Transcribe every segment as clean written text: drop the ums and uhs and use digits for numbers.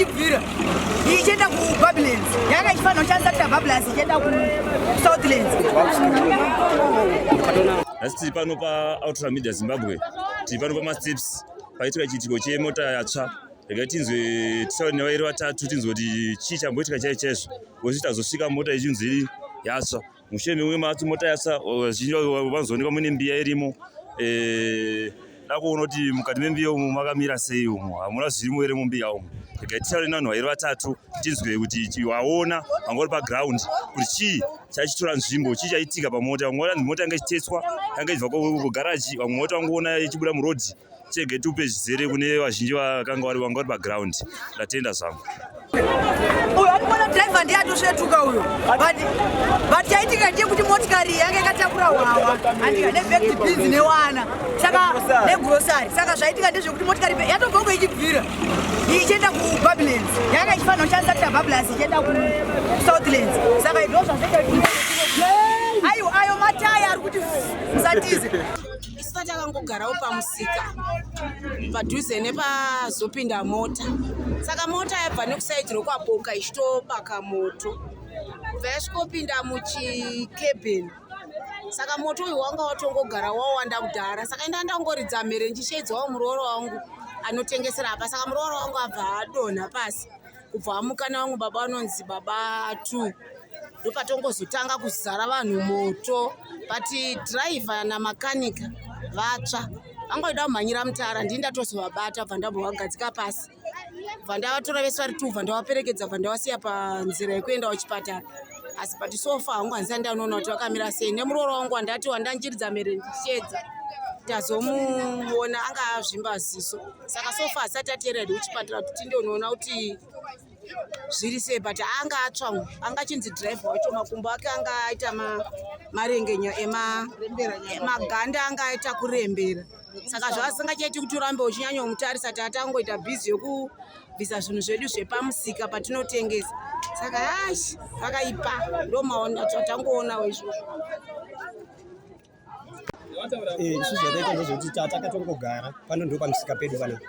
ichibvira ichienda kuBabylons yanga ichifanira kushandisa Babylons ichienda kuSouthlands. Asi tiri pano paOutram Media Zimbabwe, tiri pano pamasteps paitika chiitiko chemota yatsva. Rega tinzwe tisauri nevairi vatatu tinzwe kuti chii chamboitika chaizvo kuti tazosvika mota ichinzi yatsva. Mushure memwe matsu mota yatsva vazhinji vanozoonekwa mune mbiya irimo. Ndakuona kuti mukati membiya umu makamira sei umu, hamuna zvirimo here mumbiya umu. Rega tisauri nevanhu vairi vatatu tinzwe kuti waona vanga vari paground kuti chii chachitora nzvimbo, chii chaitika pamota. Vamwe varanzi mota yanga ichitetswa, yanga ichibva kugaraji, vamwe mota vangoona ichibuda murodhi. Chege tupe zvizere kune vazhinji vanga vari paground. Ndatenda zvangu. Uyo anoona driver ndiye atosvetuka uyo. But chaitika ndechekuti motikari yanga ikatakura hwahwa andika nebag beans newana. Saka negrocery. Saka zvaitika ndezvekuti motikari yatobva ichibvira ichienda kuBabylons. Yanga ichifanira kushandisa Babylons ichienda kuSouthlands. Saka izvo zvazvaita kuti ayo mataya ari kuti musatize. Isati takangogarawo pamusika padhuze nepazopinda mota. Saka mota yabva nekusaidhi rokwaboka ichitobaka moto kubva yasvikopinda muchikebheni. Saka moto uyu wanga watongogara wawanda kudhara. Saka ndangoridza mhere ndichishedzawo murooro wangu anotengesera apa. Saka murooro wangu abva adonha pasi kubva amuka navangu baba vanonzi baba 2. Ndopatongozotanga kuzara vanhu moto. But driver namakanika vatsva vangoida kumhanyira mutara. Ndini ndatozovabata bva ndambovagadzika pasi bva ndavatora vese vari 2 bva ndavaperekedza bva ndavasiya panzira yekuenda kuchipatara. Asi but sofa hangu handisati ndanoona kuti vakamira sei. Nemurooro wangu wandati wandanjiridza mhere ndichedza tazomuona anga azvimba ziso. Saka sofa hasati ateeredi kuchipatara kuti tindoonoona kuti zviri sei. But anga atsva, anga chinzi driver wacho makumbo ake anga aita marengenya emaganda anga aita kurembera. Saka zvavasingachaiti kuti urambe uchinyanya mutarisa kuti atangoita bhizi yokubvisa zvinhu zvedu zvepamusika patinotengesa. Saka vakaipa ndomaona tatangoona izvozvo. Isu zvataita ndezvekuti takatongogara pano ndo pamusika pedu pana.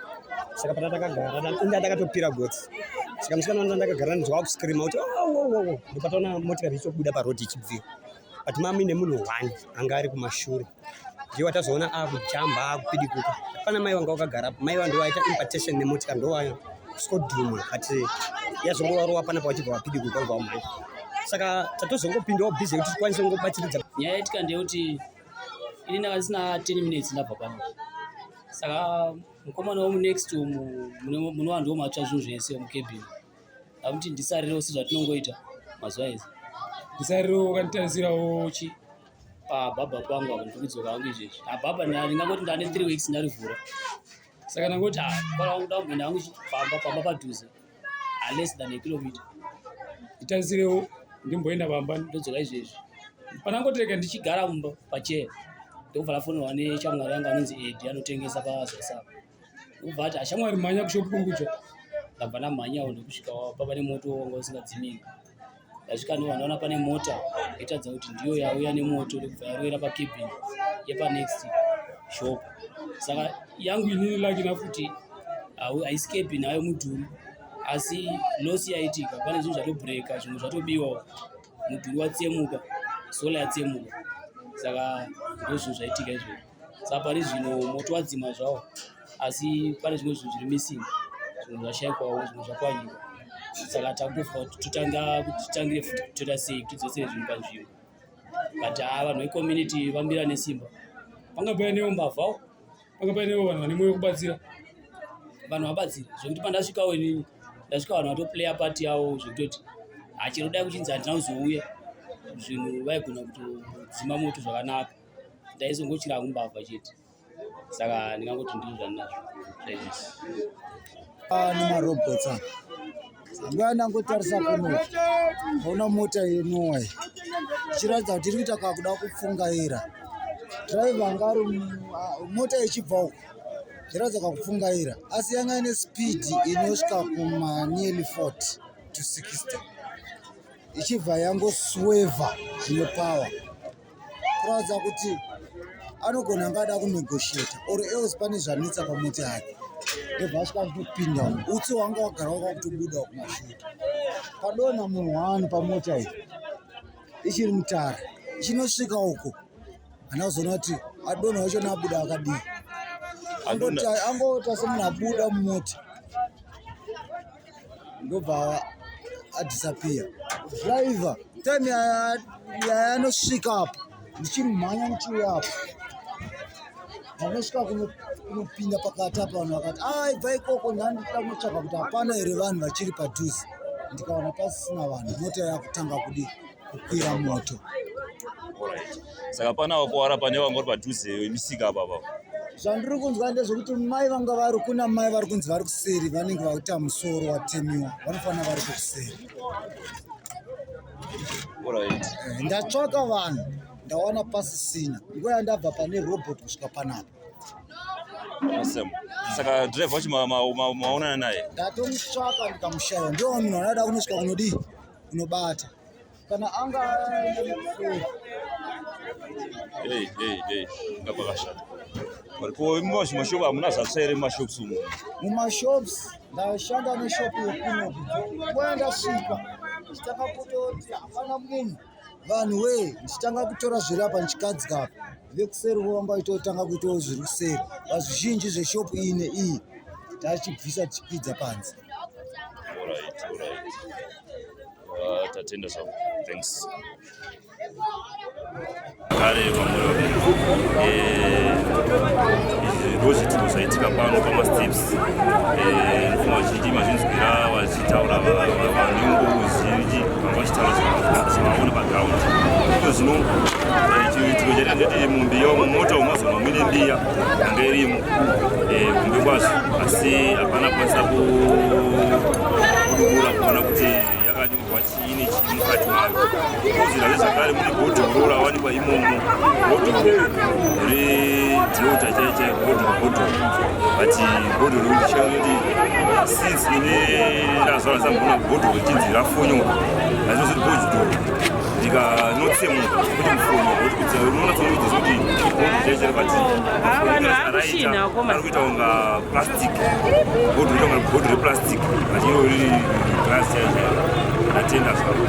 Saka patakagara ndakatopira gotsi. Saka musikana ndakagara ndizwa kuscreama kuti ndopataona motikari ichobuda parodhi ichibvira. But mami nemunhu 1 anga ari kumashure. Ndiye watazoona akujamba akupidikuka. Pana mai vanga vakagara, mai vanhu vaita impartation nemotikari ndowaya kuskodhuma ati yazongorova panapa vachibva vapidikuka kubva umai. Saka tatozongopindawo bhizi yekuti tikwanise kungobatsiridza. Nyaya yaitika ndeyekuti ini ndanga ndisina 10 minutes ndabva pano. Saka mukomana womunext muno vanhu vomatsva zvinhu zvese mukebhini. Akuti ndisarirewo sezvatinongoita mazuva ese. Ndisarirewo kanditarisirawo pababa pangu apa ndikudzoka hangu izvezvi. Ababa ndingangoti ndane 3 weeks ndarivhura. Saka ndangoti pala wangu ndamboenda hangu pamba padhuze less than a kilometer. Nditarisirewo ndimboenda pamba ndodzoka izvezvi. Panangotereka ndichigara mumba pachea ndobva ndafonerwa nechamwari yangu anonzi Edi anotengesa pazasapa. Ubva ati ashamwari mhanya kushopu kurikutsva. Ndabva ndamhanyawo ndokusvika papa nemoto wanga usingadzimiki. Ndasvika ndovandaona pane mota yaitadza kuti ndiyo yauya nemoto ndobva yarwera pakebhini yepanext shop. Saka yangu inini laki nafuti haisi kebhini hayo mudhuri asi losi yaitika. Pane zvinhu zvatobhureka, zvimwe zvatobiwa, mudhuri watsemuka, sola yatsemuka. Saka ndozvinhu zvaitika izvozvo. Saka pane zvino moto wadzima zvawo asi pane zvimwe zvinhu zviri missing, zvinhu zvashayikwawo, zvinhu zvapwanyika. Saka takutofa kuti titangire futi kutoita sei kuti tidzosere zvinhu panzvimbo. But vanhu vecommunity vambira nesimba. Panga painewo mbavhawo, panga painewo vanhu vane mwoyo wekubatsira. Vanhu vabatsira zvekuti pandasvikawo inini ndasvika vanhu vatoplaya pati yavo zvekutoti hachirodai kuchinzi handina kuzouya zvinhu vaigona kutodzima moto zvakanaka. Ndaizongochira hangu mbavha chete. Saka ndingangoti ndizvo zvandinazvo zvaizvozvo. Nemarobhots nguva ndangotarisa kuno ona mota yeNorway ichiratidza kuti iri kuita kakuda kupfungaira. Driver anga ari mota ichibva uko ichiratidza kakupfungaira asi yanga ine speed inosvika nearly 40 to 60 ichibva yangosweva zvine power kuratidza kuti anogona anga ada kunegotiata or else pane zvanetsa pamota yake. ndobva asvika kutopinda utsi wanga wagara wakakutobuda kumashuta padona munhu wani pamota iyi ichiri mutara chinosvika uko anazoona kuti adona wacho nabuda akadii angota semunhu abuda mumota ndobva adisappear driver time yayanosvika apo ndichimhanya ndichiuya apo anosvika kunopinda pakati apa vanhu vakati ibva ikoko ndandida kunotsvaga kuti hapana here vanhu vachiri padhuze ndikaona pasisina vanhu mota yakutanga kudi kukwira moto. Saka pana wakuwara pane vanga vari padhuze imisika apa zvandiri kunzwa ndezvekuti mai vanga vari kuna mai vari kunzi vari kuseri vanenge vakuita musoro watemiwa vanofanira vari kuseri. Ndatsvaka vanhu ndawana pasisina nguva yandabva pane robot kusvika panapa. Saka driver wacho maonana naye ndatomutsvaka ndikamushaya ndiwo munhu anoda kunosvika kunodii kunobata kana anga ngapakashata ko mumashopu hamuna zvatsva here mumashops umu? Mumashops ndashanda neshopu yekuno nguva ndasvika ndichitanga kutoti hapana munhu vanhu we ndichitanga kutora zviri apa ndichikadzika apa vekuseri vovanga itotanga kuitawo zviri kuseri vazvizhinji zveshopu iyi neiyi tachibvisa tichikwidza panze. Tatenda zvavo. Thanks. Kare vamwe ndozvitiko zvaitika pano pamasteps vazhinji mazvinzwira vachitaura vanengo zhinji vanga vachitaura zvavaona paground iko zvino chiitiko chaita ndeti mumbiya mumota umazona muine mbiya yanga irimo kumbe kwazvo asi hapana kwanisa kudubura kuona kuti yakanyorwa chiine chiri mukati mayo kozira zvakare mune bhodhoro rawanikwa imomo bhodhoro redhota chaichai bhodhoro but bhodhoro ndichakuti since ine razvara sambona bhodhoro chinzi rafonyoka azvinozoti bhodhoro ndikanotsemuka kuti mufonyo kuti unoona tsonoita kuti bhodhoro chaichai but ari kuita kunga plastic bhodhoro ita kunga bhodhoro replastic achiro riri glass chaichai. Atenda zvavo.